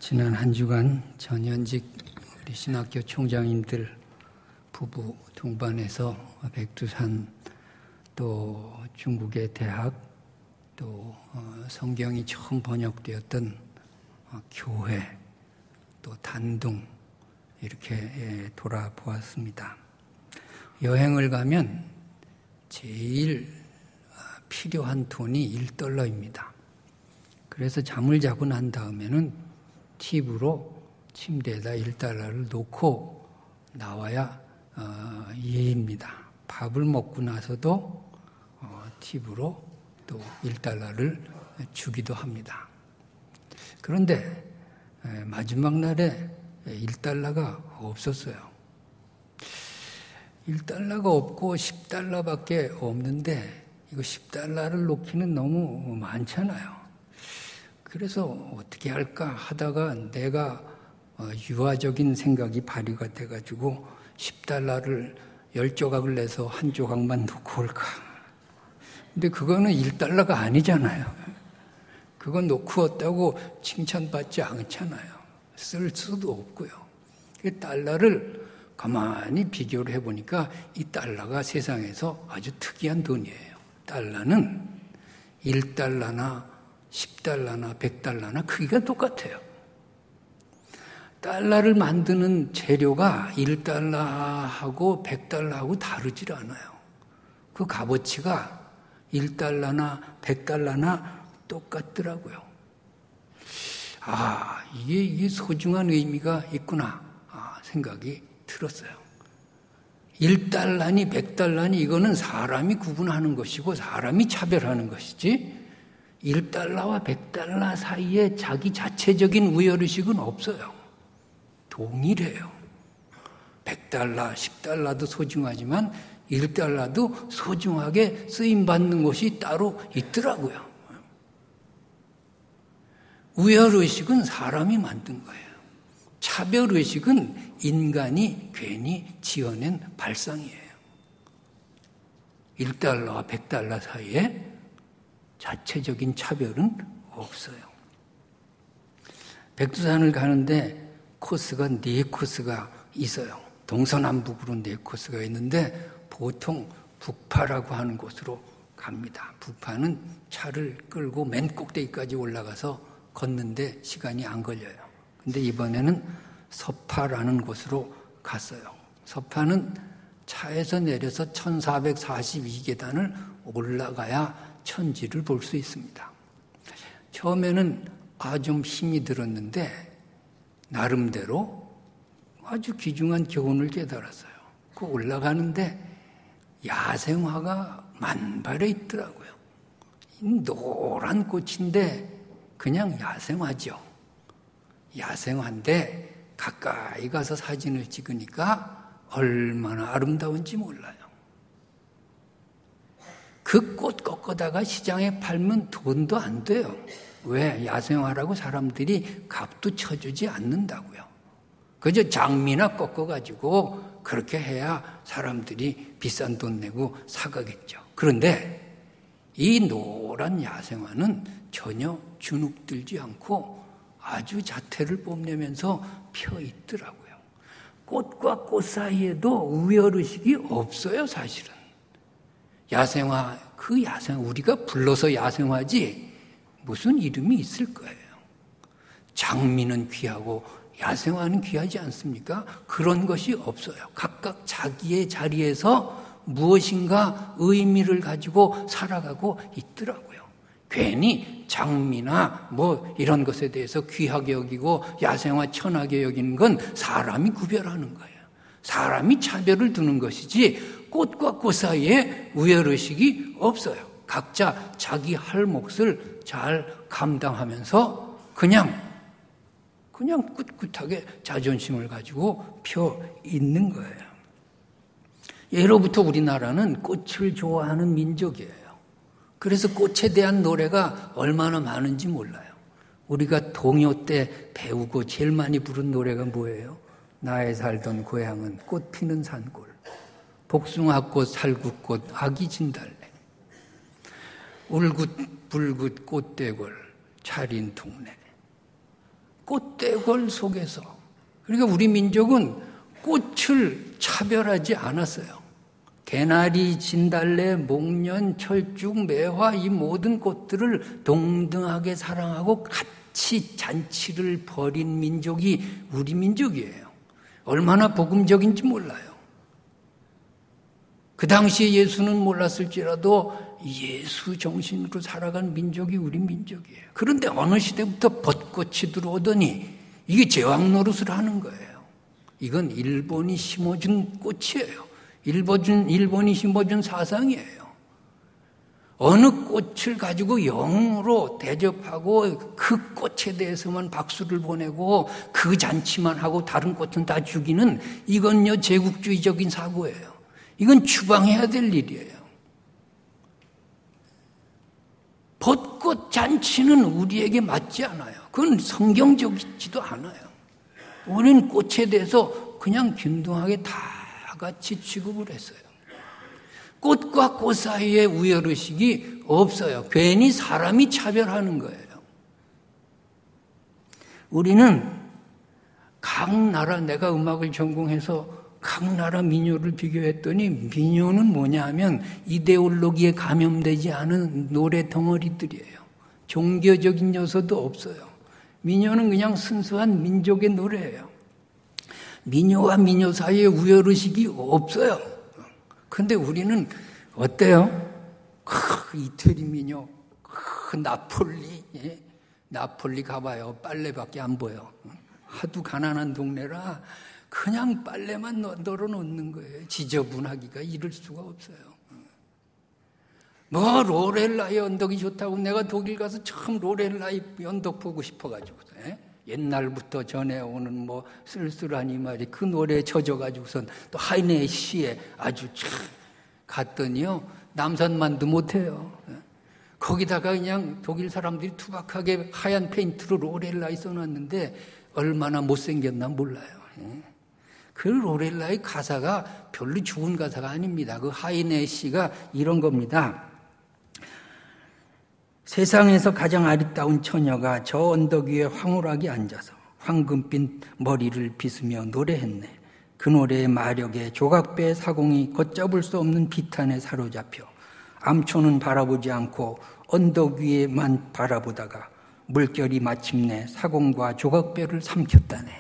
지난 한 주간 전현직 우리 신학교 총장님들 부부 동반해서 백두산 또 중국의 대학 또 성경이 처음 번역되었던 교회 또 단둥 이렇게 돌아보았습니다. 여행을 가면 제일 필요한 돈이 $1입니다. 그래서 잠을 자고 난 다음에는 팁으로 침대에다 $1를 놓고 나와야 예입니다. 밥을 먹고 나서도 팁으로 또 $1를 주기도 합니다. 그런데 마지막 날에 $1가 없었어요. $1가 없고 $10밖에 없는데 이거 $10를 놓기는 너무 많잖아요. 그래서 어떻게 할까 하다가 내가 유아적인 생각이 발휘가 돼가지고 $10를 10조각을 내서 한 조각만 놓고 올까. 근데 그거는 $1가 아니잖아요. 그건 놓고 왔다고 칭찬받지 않잖아요. 쓸 수도 없고요. 그 달러를 가만히 비교를 해보니까 이 달러가 세상에서 아주 특이한 돈이에요. 달러는 $1나 $10나 $100나 크기가 똑같아요. 달러를 만드는 재료가 $1하고 $100하고 다르질 않아요. 그 값어치가 $1나 $100나 똑같더라고요. 이게 소중한 의미가 있구나 생각이 들었어요. $1니 $100니 이거는 사람이 구분하는 것이고 사람이 차별하는 것이지 $1와 $100 사이에 자기 자체적인 우열의식은 없어요. 동일해요. $100, $10도 소중하지만 $1도 소중하게 쓰임받는 것이 따로 있더라고요. 우열의식은 사람이 만든 거예요. 차별의식은 인간이 괜히 지어낸 발상이에요. $1와 $100 사이에 자체적인 차별은 없어요. 백두산을 가는데 코스가 4코스가 있어요. 동서남북으로 4코스가 있는데 보통 북파라고 하는 곳으로 갑니다. 북파는 차를 끌고 맨 꼭대기까지 올라가서 걷는데 시간이 안 걸려요. 근데 이번에는 서파라는 곳으로 갔어요. 서파는 차에서 내려서 1442계단을 올라가야 천지를 볼 수 있습니다. 처음에는 좀 힘이 들었는데 나름대로 아주 귀중한 교훈을 깨달았어요. 그 올라가는데 야생화가 만발해 있더라고요. 노란 꽃인데 그냥 야생화죠. 야생화인데 가까이 가서 사진을 찍으니까 얼마나 아름다운지 몰라요. 그 꽃 꺾어다가 시장에 팔면 돈도 안 돼요. 왜? 야생화라고 사람들이 값도 쳐주지 않는다고요. 그저 장미나 꺾어가지고 그렇게 해야 사람들이 비싼 돈 내고 사가겠죠. 그런데 이 노란 야생화는 전혀 주눅들지 않고 아주 자태를 뽐내면서 펴 있더라고요. 꽃과 꽃 사이에도 우열의식이 없어요, 사실은. 야생화, 그 야생화, 우리가 불러서 야생화지 무슨 이름이 있을 거예요. 장미는 귀하고 야생화는 귀하지 않습니까? 그런 것이 없어요. 각각 자기의 자리에서 무엇인가 의미를 가지고 살아가고 있더라고요. 괜히 장미나 이런 것에 대해서 귀하게 여기고 야생화 천하게 여기는 건 사람이 구별하는 거예요. 사람이 차별을 두는 것이지 꽃과 꽃 사이에 우열의식이 없어요. 각자 자기 할 몫을 잘 감당하면서 그냥 꿋꿋하게 자존심을 가지고 펴 있는 거예요. 예로부터 우리나라는 꽃을 좋아하는 민족이에요. 그래서 꽃에 대한 노래가 얼마나 많은지 몰라요. 우리가 동요 때 배우고 제일 많이 부른 노래가 뭐예요? 나의 살던 고향은 꽃 피는 산골, 복숭아꽃, 살구꽃, 아기 진달래, 울긋불긋 꽃대골, 차린 동네. 꽃대궐 속에서. 그러니까 우리 민족은 꽃을 차별하지 않았어요. 개나리, 진달래, 목련, 철쭉, 매화 이 모든 꽃들을 동등하게 사랑하고 같이 잔치를 벌인 민족이 우리 민족이에요. 얼마나 복음적인지 몰라요. 그 당시에 예수는 몰랐을지라도 예수 정신으로 살아간 민족이 우리 민족이에요. 그런데 어느 시대부터 벚꽃이 들어오더니 이게 제왕 노릇을 하는 거예요. 이건 일본이 심어준 꽃이에요. 일본이 심어준 사상이에요. 어느 꽃을 가지고 영으로 대접하고 그 꽃에 대해서만 박수를 보내고 그 잔치만 하고 다른 꽃은 다 죽이는 이건요 제국주의적인 사고예요. 이건 추방해야 될 일이에요. 벚꽃 잔치는 우리에게 맞지 않아요. 그건 성경적이지도 않아요. 우리는 꽃에 대해서 그냥 균등하게 다 같이 취급을 했어요. 꽃과 꽃 사이에 우열의식이 없어요. 괜히 사람이 차별하는 거예요. 우리는 각 나라, 내가 음악을 전공해서 각 나라 민요를 비교했더니 민요는 뭐냐 하면 이데올로기에 감염되지 않은 노래 덩어리들이에요. 종교적인 요소도 없어요. 민요는 그냥 순수한 민족의 노래예요. 민요와 민요 사이에 우열의식이 없어요. 그런데 우리는 어때요? 이태리 민요, 나폴리, 나폴리 가봐요. 빨래밖에 안 보여. 하도 가난한 동네라 그냥 빨래만 널어놓는 거예요. 지저분하기가 이럴 수가 없어요. 뭐 로렐라의 언덕이 좋다고 내가 독일 가서 처음 로렐라의 언덕 보고 싶어가지고 옛날부터 전해오는 뭐 쓸쓸하니 말이 그 노래에 젖어가지고선 또 하이네 시에 아주 참 갔더니요 남산만도 못해요. 거기다가 그냥 독일 사람들이 투박하게 하얀 페인트로 로렐라에 써놨는데 얼마나 못생겼나 몰라요. 그 로렐라의 가사가 별로 좋은 가사가 아닙니다. 그 하이네 씨가 이런 겁니다. 세상에서 가장 아리따운 처녀가 저 언덕 위에 황홀하게 앉아서 황금빛 머리를 빗으며 노래했네. 그 노래의 마력에 조각배의 사공이 걷잡을 수 없는 비탄에 사로잡혀 암초는 바라보지 않고 언덕 위에만 바라보다가 물결이 마침내 사공과 조각배를 삼켰다네.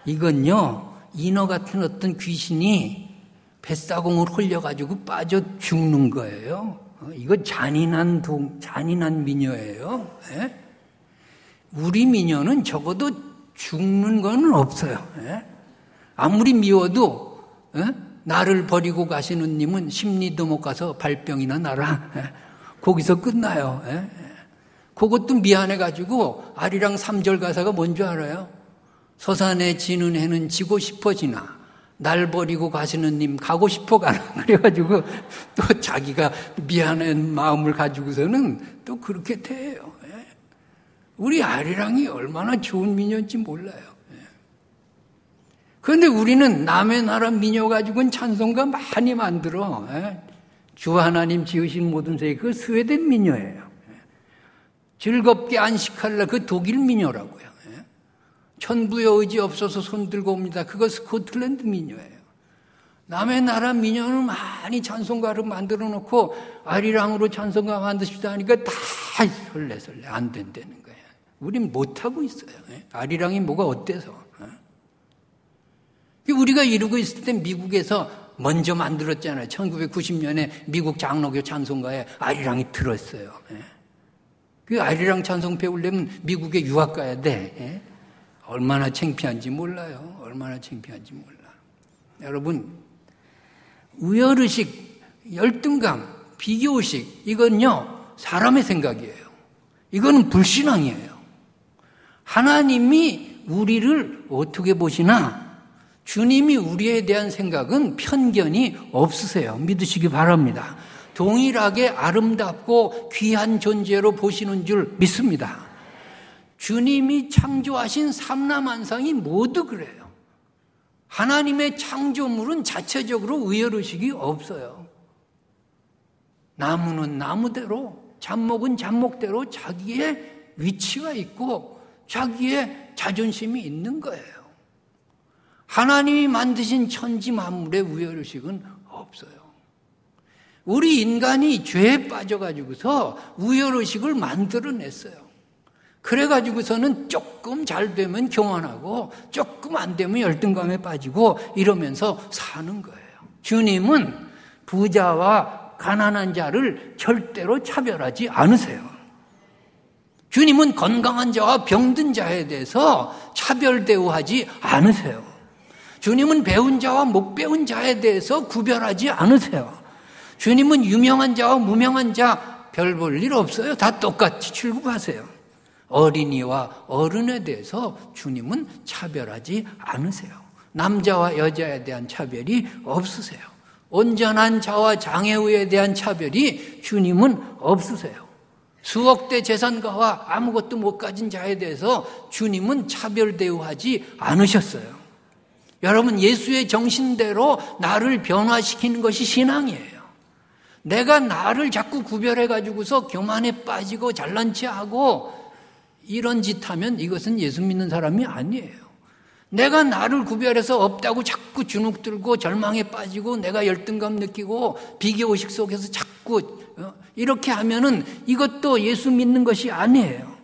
이건요 인어 같은 어떤 귀신이 뱃사공을 홀려가지고 빠져 죽는 거예요. 이거 잔인한 민요예요. 예? 우리 민요는 적어도 죽는 건 없어요. 예? 아무리 미워도 나를 버리고 가시는 님은 심리도 못 가서 발병이나 나라. 거기서 끝나요. 그것도 미안해가지고 아리랑 3절 가사가 뭔지 알아요? 서산에 지는 해는 지고 싶어지나 날 버리고 가시는 님 가고 싶어 가나. 그래가지고 또 자기가 미안한 마음을 가지고서는 또 그렇게 돼요. 우리 아리랑이 얼마나 좋은 민요인지 몰라요. 그런데 우리는 남의 나라 민요 가지고는 찬송가 많이 만들어. 주 하나님 지으신 모든 세계, 그 스웨덴 민요예요. 즐겁게 안식할라, 그 독일 민요라고요. 천부의 의지 없어서 손 들고 옵니다. 그거 스코틀랜드 민요예요. 남의 나라 민요는 많이 찬송가를 만들어 놓고 아리랑으로 찬송가 만드시다 하니까 다 설레설레 안 된다는 거예요. 우린 못하고 있어요. 아리랑이 뭐가 어때서. 우리가 이러고 있을 때 미국에서 먼저 만들었잖아요. 1990년에 미국 장로교 찬송가에 아리랑이 들었어요. 그 아리랑 찬송 배우려면 미국에 유학 가야 돼. 얼마나 창피한지 몰라요. 얼마나 창피한지 몰라. 여러분, 우열의식, 열등감, 비교의식, 이건요 사람의 생각이에요. 이거는 불신앙이에요. 하나님이 우리를 어떻게 보시나? 주님이 우리에 대한 생각은 편견이 없으세요. 믿으시기 바랍니다. 동일하게 아름답고 귀한 존재로 보시는 줄 믿습니다. 주님이 창조하신 삼라만상이 모두 그래요. 하나님의 창조물은 자체적으로 우열의식이 없어요. 나무는 나무대로, 잡목은 잡목대로 자기의 위치가 있고 자기의 자존심이 있는 거예요. 하나님이 만드신 천지 만물의 우열의식은 없어요. 우리 인간이 죄에 빠져가지고서 우열의식을 만들어냈어요. 그래가지고서는 조금 잘 되면 교만하고 조금 안 되면 열등감에 빠지고 이러면서 사는 거예요. 주님은 부자와 가난한 자를 절대로 차별하지 않으세요. 주님은 건강한 자와 병든 자에 대해서 차별 대우하지 않으세요. 주님은 배운 자와 못 배운 자에 대해서 구별하지 않으세요. 주님은 유명한 자와 무명한 자 별 볼 일 없어요. 다 똑같이 취급하세요. 어린이와 어른에 대해서 주님은 차별하지 않으세요. 남자와 여자에 대한 차별이 없으세요. 온전한 자와 장애우에 대한 차별이 주님은 없으세요. 수억 대 재산가와 아무것도 못 가진 자에 대해서 주님은 차별 대우하지 않으셨어요. 여러분, 예수의 정신대로 나를 변화시키는 것이 신앙이에요. 내가 나를 자꾸 구별해가지고서 교만에 빠지고 잘난 체하고 이런 짓 하면 이것은 예수 믿는 사람이 아니에요. 내가 나를 구별해서 없다고 자꾸 주눅 들고 절망에 빠지고 내가 열등감 느끼고 비교의식 속에서 자꾸 이렇게 하면은 이것도 예수 믿는 것이 아니에요.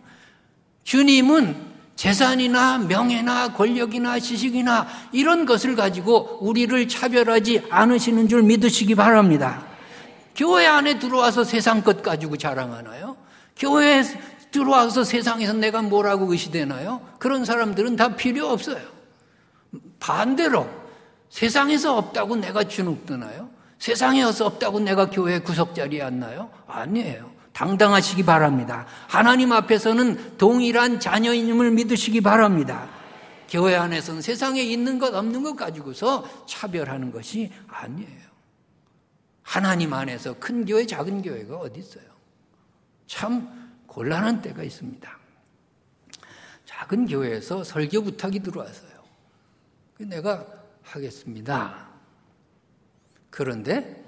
주님은 재산이나 명예나 권력이나 지식이나 이런 것을 가지고 우리를 차별하지 않으시는 줄 믿으시기 바랍니다. 교회 안에 들어와서 세상 것 가지고 자랑하나요? 교회에 들어와서 세상에서 내가 뭐라고 의시되나요? 그런 사람들은 다 필요 없어요. 반대로 세상에서 없다고 내가 주눅 드나요? 세상에서 없다고 내가 교회 구석자리에 앉나요? 아니에요. 당당하시기 바랍니다. 하나님 앞에서는 동일한 자녀임을 믿으시기 바랍니다. 교회 안에서는 세상에 있는 것 없는 것 가지고서 차별하는 것이 아니에요. 하나님 안에서 큰 교회 작은 교회가 어디 있어요? 참 곤란한 때가 있습니다. 작은 교회에서 설교 부탁이 들어왔어요. 내가 하겠습니다. 그런데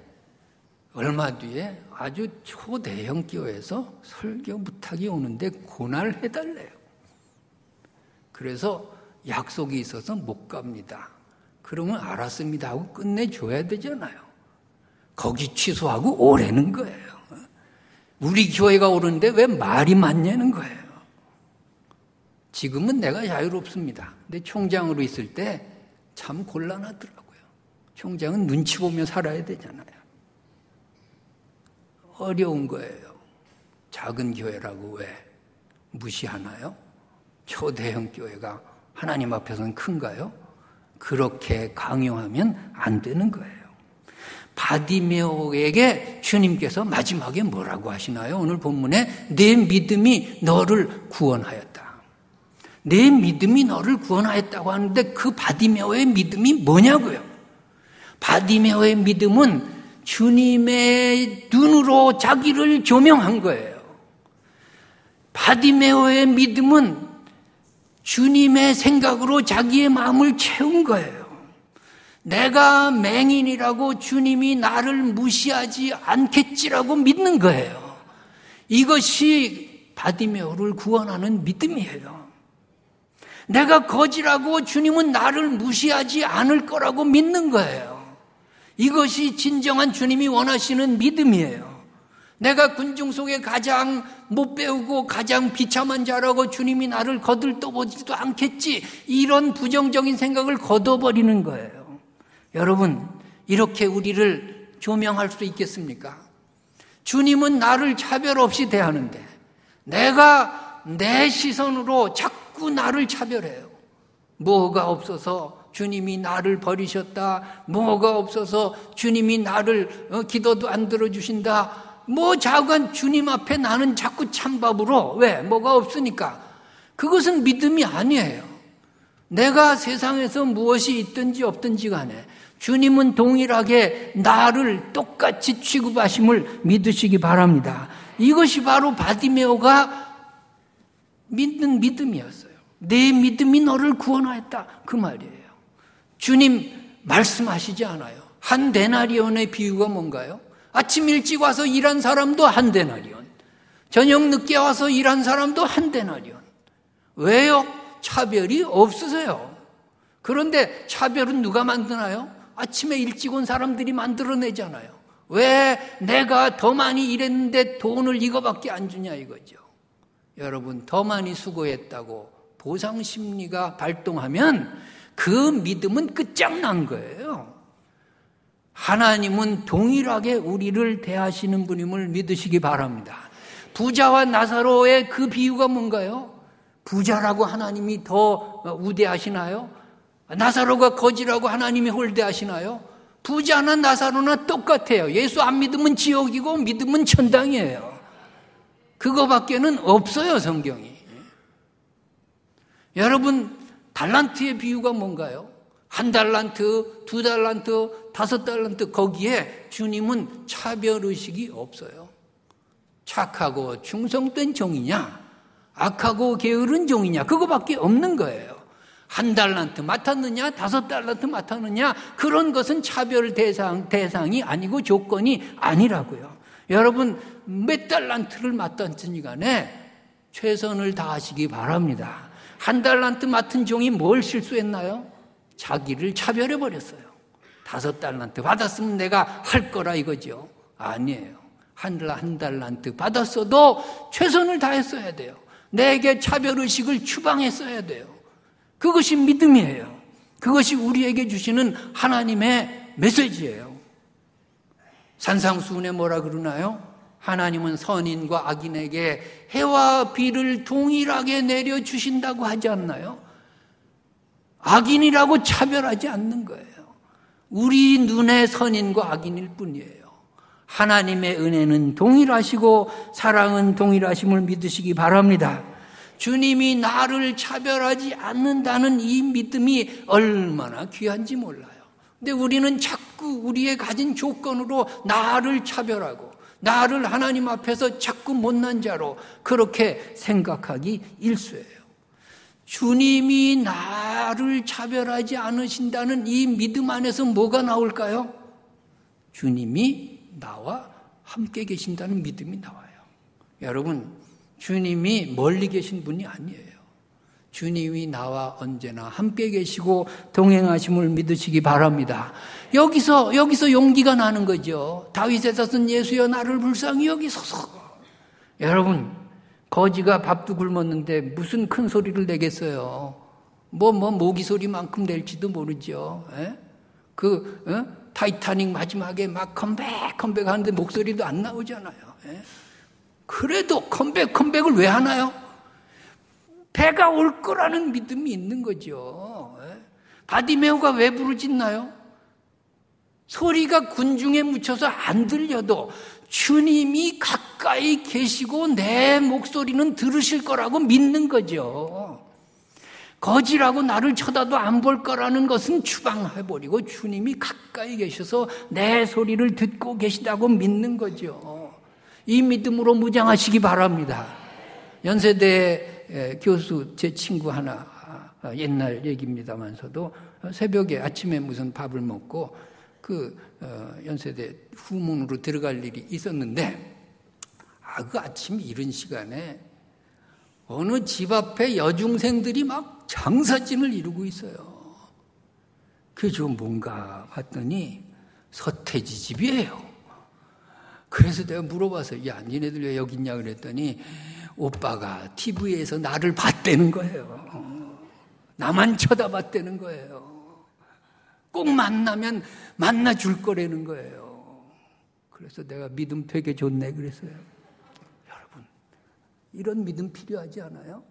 얼마 뒤에 아주 초대형 교회에서 설교 부탁이 오는데 고날해달래요. 그래서 약속이 있어서 못 갑니다. 그러면 알았습니다 하고 끝내줘야 되잖아요. 거기 취소하고 오라는 거예요. 우리 교회가 오는데 왜 말이 많냐는 거예요. 지금은 내가 자유롭습니다. 근데 총장으로 있을 때 참 곤란하더라고요. 총장은 눈치 보며 살아야 되잖아요. 어려운 거예요. 작은 교회라고 왜 무시하나요? 초대형 교회가 하나님 앞에서는 큰가요? 그렇게 강요하면 안 되는 거예요. 바디메오에게 주님께서 마지막에 뭐라고 하시나요? 오늘 본문에 내 믿음이 너를 구원하였다. 내 믿음이 너를 구원하였다고 하는데 그 바디메오의 믿음이 뭐냐고요? 바디메오의 믿음은 주님의 눈으로 자기를 조명한 거예요. 바디메오의 믿음은 주님의 생각으로 자기의 마음을 채운 거예요. 내가 맹인이라고 주님이 나를 무시하지 않겠지라고 믿는 거예요. 이것이 바디메오를 구원하는 믿음이에요. 내가 거지라고 주님은 나를 무시하지 않을 거라고 믿는 거예요. 이것이 진정한 주님이 원하시는 믿음이에요. 내가 군중 속에 가장 못 배우고 가장 비참한 자라고 주님이 나를 거들떠보지도 않겠지. 이런 부정적인 생각을 걷어버리는 거예요. 여러분, 이렇게 우리를 조명할 수 있겠습니까? 주님은 나를 차별 없이 대하는데 내가 내 시선으로 자꾸 나를 차별해요. 뭐가 없어서 주님이 나를 버리셨다. 뭐가 없어서 주님이 나를 기도도 안 들어주신다. 뭐 작은 주님 앞에 나는 자꾸 찬밥으로 왜? 뭐가 없으니까. 그것은 믿음이 아니에요. 내가 세상에서 무엇이 있든지 없든지 간에 주님은 동일하게 나를 똑같이 취급하심을 믿으시기 바랍니다. 이것이 바로 바디메오가 믿는 믿음이었어요. 내 믿음이 너를 구원하였다. 그 말이에요. 주님 말씀하시지 않아요. 한 데나리온의 비유가 뭔가요? 아침 일찍 와서 일한 사람도 한 데나리온, 저녁 늦게 와서 일한 사람도 한 데나리온. 왜요? 차별이 없으세요. 그런데 차별은 누가 만드나요? 아침에 일찍 온 사람들이 만들어내잖아요. 왜 내가 더 많이 일했는데 돈을 이거밖에 안 주냐 이거죠. 여러분, 더 많이 수고했다고 보상 심리가 발동하면 그 믿음은 끝장난 거예요. 하나님은 동일하게 우리를 대하시는 분임을 믿으시기 바랍니다. 부자와 나사로의 그 비유가 뭔가요? 부자라고 하나님이 더 우대하시나요? 나사로가 거지라고 하나님이 홀대하시나요? 부자나 나사로나 똑같아요. 예수 안 믿으면 지옥이고 믿으면 천당이에요. 그거밖에는 없어요, 성경이. 여러분, 달란트의 비유가 뭔가요? 1달란트, 2달란트, 5달란트, 거기에 주님은 차별의식이 없어요. 착하고 충성된 종이냐, 악하고 게으른 종이냐, 그거밖에 없는 거예요. 1달란트 맡았느냐, 5달란트 맡았느냐, 그런 것은 차별 대상이 아니고 조건이 아니라고요. 여러분, 몇 달란트를 맡았든지 간에 최선을 다하시기 바랍니다. 1달란트 맡은 종이 뭘 실수했나요? 자기를 차별해버렸어요. 5달란트 받았으면 내가 할 거라 이거죠. 아니에요. 한 달란트 받았어도 최선을 다했어야 돼요. 내게 차별의식을 추방했어야 돼요. 그것이 믿음이에요. 그것이 우리에게 주시는 하나님의 메시지예요. 산상수훈에 뭐라 그러나요? 하나님은 선인과 악인에게 해와 비를 동일하게 내려주신다고 하지 않나요? 악인이라고 차별하지 않는 거예요. 우리 눈에 선인과 악인일 뿐이에요. 하나님의 은혜는 동일하시고 사랑은 동일하심을 믿으시기 바랍니다. 주님이 나를 차별하지 않는다는 이 믿음이 얼마나 귀한지 몰라요. 근데 우리는 자꾸 우리의 가진 조건으로 나를 차별하고 나를 하나님 앞에서 자꾸 못난 자로 그렇게 생각하기 일쑤예요. 주님이 나를 차별하지 않으신다는 이 믿음 안에서 뭐가 나올까요? 주님이 나와 함께 계신다는 믿음이 나와요. 여러분, 주님이 멀리 계신 분이 아니에요. 주님이 나와 언제나 함께 계시고 동행하심을 믿으시기 바랍니다. 여기서 용기가 나는 거죠. 다윗의 자손 예수여 나를 불쌍히 여기소서. 여러분, 거지가 밥도 굶었는데 무슨 큰 소리를 내겠어요. 모기 소리만큼 낼지도 모르죠. 타이타닉 마지막에 막 컴백 하는데 목소리도 안 나오잖아요. 그래도 컴백을 왜 하나요? 배가 올 거라는 믿음이 있는 거죠. 바디메오가 왜 부르짖나요? 소리가 군중에 묻혀서 안 들려도 주님이 가까이 계시고 내 목소리는 들으실 거라고 믿는 거죠. 거지라고 나를 쳐다도 안 볼 거라는 것은 추방해버리고 주님이 가까이 계셔서 내 소리를 듣고 계시다고 믿는 거죠. 이 믿음으로 무장하시기 바랍니다. 연세대 교수 제 친구 하나, 옛날 얘기입니다만서도 새벽에 아침에 무슨 밥을 먹고 연세대 후문으로 들어갈 일이 있었는데 그 아침 이른 시간에 어느 집 앞에 여중생들이 막 장사진을 이루고 있어요. 그게 좀 뭔가 봤더니 서태지 집이에요. 그래서 내가 물어봐서 야 니네들 왜 여기 있냐 그랬더니 오빠가 TV에서 나를 봤다는 거예요. 나만 쳐다봤다는 거예요. 꼭 만나면 만나줄 거라는 거예요. 그래서 내가 믿음 되게 좋네 그랬어요. 여러분, 이런 믿음 필요하지 않아요?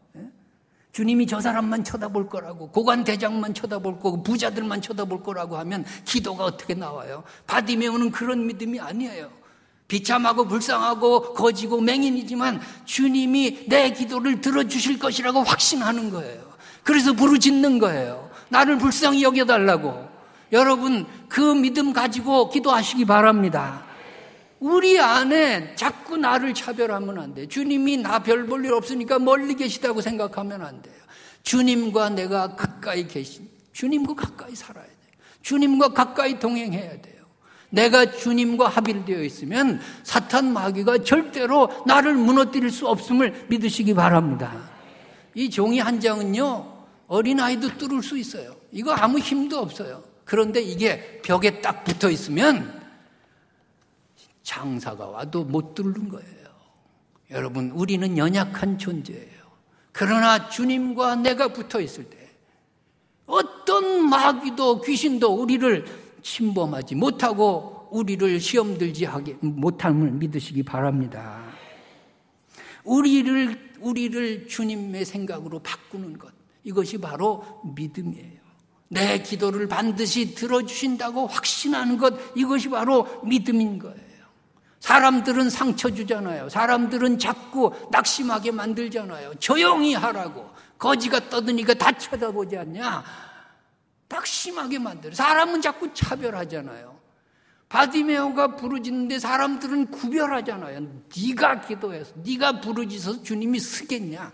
주님이 저 사람만 쳐다볼 거라고, 고관대장만 쳐다볼 거고, 부자들만 쳐다볼 거라고 하면 기도가 어떻게 나와요? 바디메오는 그런 믿음이 아니에요. 비참하고 불쌍하고 거지고 맹인이지만 주님이 내 기도를 들어주실 것이라고 확신하는 거예요. 그래서 부르짖는 거예요. 나를 불쌍히 여겨달라고. 여러분, 그 믿음 가지고 기도하시기 바랍니다. 우리 안에 자꾸 나를 차별하면 안 돼요. 주님이 나 별 볼 일 없으니까 멀리 계시다고 생각하면 안 돼요. 주님과 내가 가까이 주님과 가까이 살아야 돼요. 주님과 가까이 동행해야 돼요. 내가 주님과 합일되어 있으면 사탄 마귀가 절대로 나를 무너뜨릴 수 없음을 믿으시기 바랍니다. 이 종이 한 장은요, 어린아이도 뚫을 수 있어요. 이거 아무 힘도 없어요. 그런데 이게 벽에 딱 붙어 있으면 장사가 와도 못 뚫는 거예요. 여러분, 우리는 연약한 존재예요. 그러나 주님과 내가 붙어 있을 때 어떤 마귀도 귀신도 우리를 침범하지 못하고 우리를 시험 들지 하게 못함을 믿으시기 바랍니다. 우리를 주님의 생각으로 바꾸는 것, 이것이 바로 믿음이에요. 내 기도를 반드시 들어주신다고 확신하는 것, 이것이 바로 믿음인 거예요. 사람들은 상처 주잖아요. 사람들은 자꾸 낙심하게 만들잖아요. 조용히 하라고. 거지가 떠드니까 다 쳐다보지 않냐? 낙심하게 만들어요. 사람은 자꾸 차별하잖아요. 바디메오가 부르짖는데 사람들은 구별하잖아요. 네가 기도해서, 네가 부르짖어서 주님이 쓰겠냐?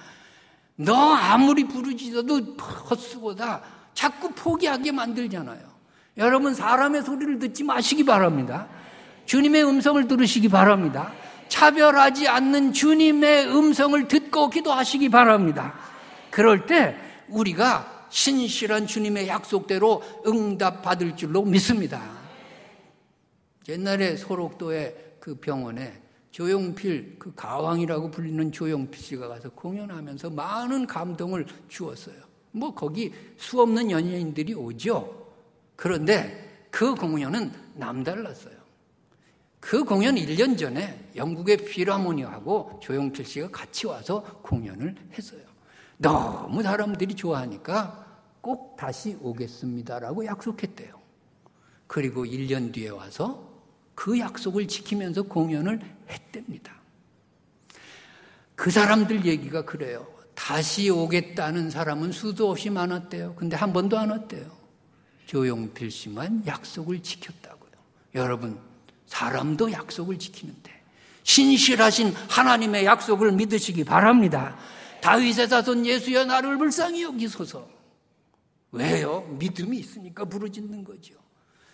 너 아무리 부르짖어도 헛수고다. 자꾸 포기하게 만들잖아요. 여러분, 사람의 소리를 듣지 마시기 바랍니다. 주님의 음성을 들으시기 바랍니다. 차별하지 않는 주님의 음성을 듣고 기도하시기 바랍니다. 그럴 때 우리가 신실한 주님의 약속대로 응답받을 줄로 믿습니다. 옛날에 소록도의 그 병원에 조용필, 그 가왕이라고 불리는 조용필 씨가 가서 공연하면서 많은 감동을 주었어요. 뭐 거기 수없는 연예인들이 오죠. 그런데 그 공연은 남달랐어요. 그 공연 1년 전에 영국의 필하모니하고 조용필 씨가 같이 와서 공연을 했어요. 너무 사람들이 좋아하니까 꼭 다시 오겠습니다라고 약속했대요. 그리고 1년 뒤에 와서 그 약속을 지키면서 공연을 했답니다. 그 사람들 얘기가 그래요. 다시 오겠다는 사람은 수도 없이 많았대요. 근데 한 번도 안 왔대요. 조용필 씨만 약속을 지켰다고요. 여러분, 사람도 약속을 지키는데 신실하신 하나님의 약속을 믿으시기 바랍니다. 다윗의 자손 예수여 나를 불쌍히 여기소서. 왜요? 믿음이 있으니까 부르짖는 거죠.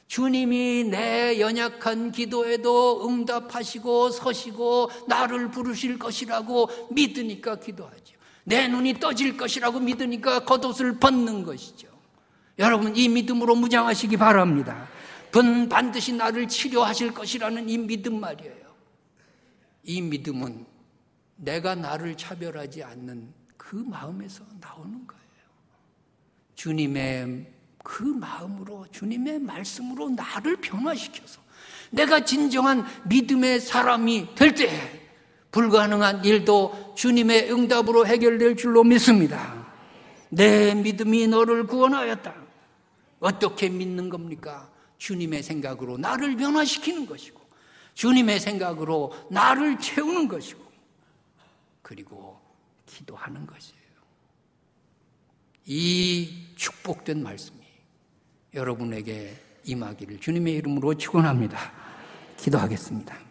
주님이 내 연약한 기도에도 응답하시고 서시고 나를 부르실 것이라고 믿으니까 기도하죠. 내 눈이 떠질 것이라고 믿으니까 겉옷을 벗는 것이죠. 여러분, 이 믿음으로 무장하시기 바랍니다. 반드시 나를 치료하실 것이라는 이 믿음 말이에요. 이 믿음은 내가 나를 차별하지 않는 그 마음에서 나오는 거예요. 주님의 그 마음으로, 주님의 말씀으로 나를 변화시켜서 내가 진정한 믿음의 사람이 될 때 불가능한 일도 주님의 응답으로 해결될 줄로 믿습니다. 내 믿음이 너를 구원하였다. 어떻게 믿는 겁니까? 주님의 생각으로 나를 변화시키는 것이고 주님의 생각으로 나를 채우는 것이고 그리고 기도하는 것이에요. 이 축복된 말씀이 여러분에게 임하기를 주님의 이름으로 축원합니다. 기도하겠습니다.